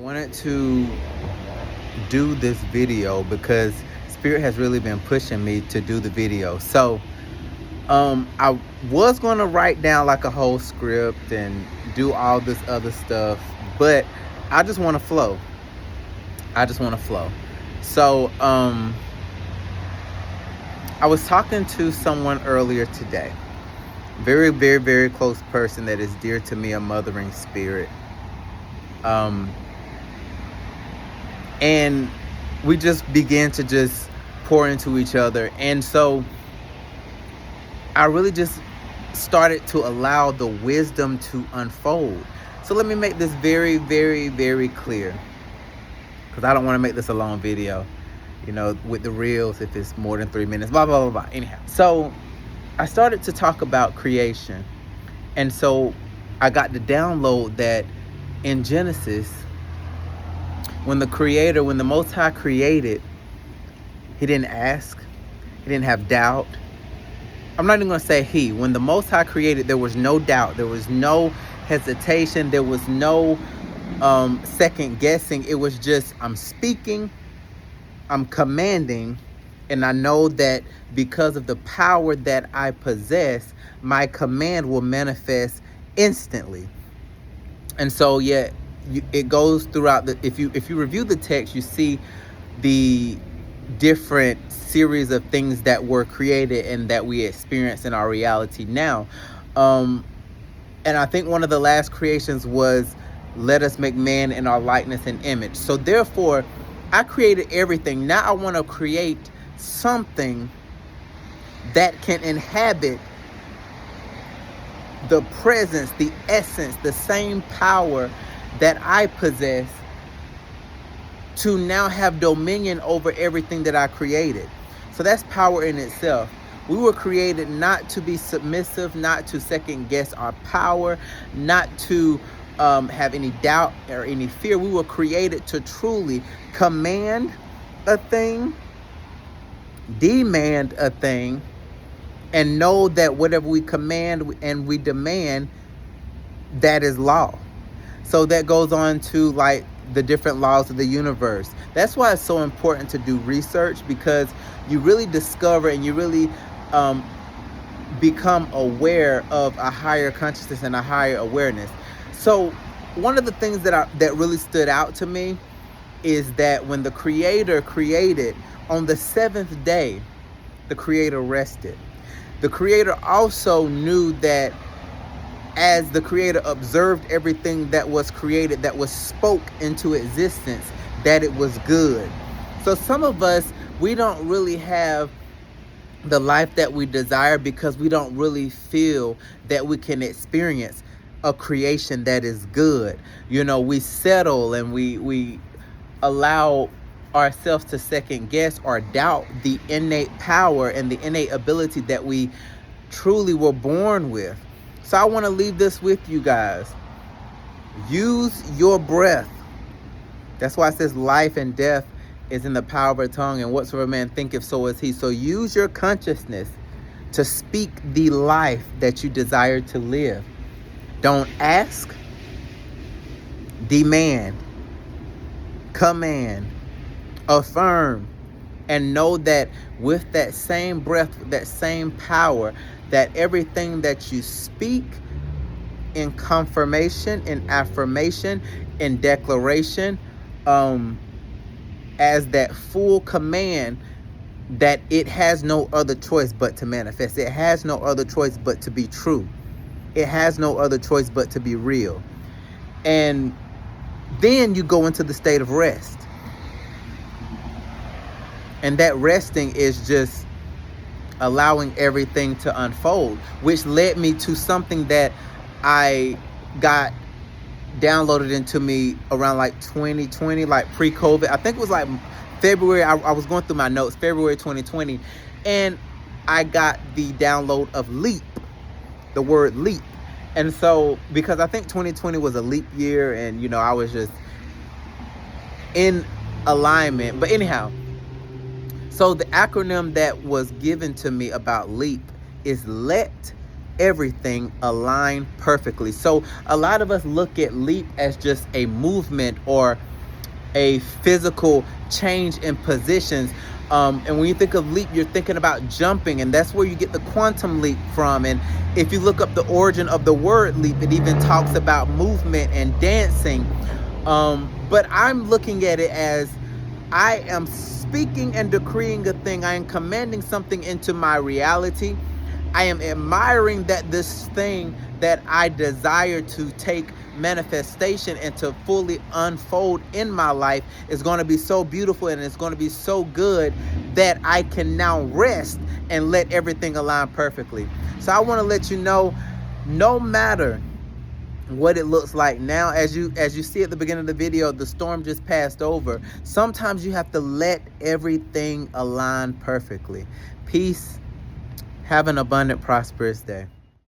wanted to do this video because Spirit has really been pushing me to do the video. So I was going to write down like a whole script and do all this other stuff, but I just want to flow. So I was talking to someone earlier today, very, very, very close person that is dear to me, a mothering spirit. And we just began to just pour into each other. And so I really just started to allow the wisdom to unfold. So let me make this very, very, very clear, because I don't want to make this a long video, with the reels, if it's more than 3 minutes, blah, blah, blah, blah. Anyhow, so I started to talk about creation. And so I got to download that in Genesis, when the Most High created, he didn't ask, he didn't have doubt. I'm not even going to say he. When the Most High created, there was no doubt, there was no hesitation, there was no second guessing. It was just, I'm speaking, I'm commanding, and I know that because of the power that I possess, my command will manifest instantly. And so, it goes throughout if you review the text, you see the different series of things that were created and that we experience in our reality now. And I think one of the last creations was, let us make man in our likeness and image. So therefore, I created everything. Now I want to create something that can inhabit the presence, the essence, the same power that I possess, to now have dominion over everything that I created. So that's power in itself. We were created not to be submissive, not to second guess our power, not to have any doubt or any fear. We were created to truly command a thing, demand a thing, and know that whatever we command and we demand, that is law. So that goes on to like the different laws of the universe. That's why it's so important to do research, because you really discover and you really become aware of a higher consciousness and a higher awareness. So one of the things that really stood out to me is that when the Creator created, on the seventh day, the Creator rested. The Creator also knew that as the Creator observed everything that was created, that was spoke into existence, that it was good. So some of us, we don't really have the life that we desire because we don't really feel that we can experience a creation that is good. We settle and we allow ourselves to second guess or doubt the innate power and the innate ability that we truly were born with. So I want to leave this with you guys. Use your breath. That's why it says life and death is in the power of our tongue, and whatsoever man thinketh, so is he. So use your consciousness to speak the life that you desire to live. Don't ask, demand, command, affirm, and know that with that same breath, that same power, that everything that you speak in confirmation, in affirmation, in declaration, as that full command, that it has no other choice but to manifest. It has no other choice but to be true. It has no other choice but to be real. And then you go into the state of rest. And that resting is just allowing everything to unfold, which led me to something that I got downloaded into me around like 2020, like pre-COVID. I think it was like February. I was going through my notes, February 2020, and I got the download of leap, the word leap. And so, because I think 2020 was a leap year, and I was just in alignment. But anyhow, so the acronym that was given to me about leap is let everything align perfectly. So a lot of us look at leap as just a movement or a physical change in positions. And when you think of leap, you're thinking about jumping, and that's where you get the quantum leap from. And if you look up the origin of the word leap, it even talks about movement and dancing. But I'm looking at it as I am speaking and decreeing a thing. I am commanding something into my reality. I am admiring that this thing that I desire to take manifestation and to fully unfold in my life is going to be so beautiful, and it's going to be so good that I can now rest and let everything align perfectly. So I want to let you know, no matter what it looks like now, as you see at the beginning of the video, the storm just passed over. Sometimes you have to let everything align perfectly. Peace. Have an abundant, prosperous day.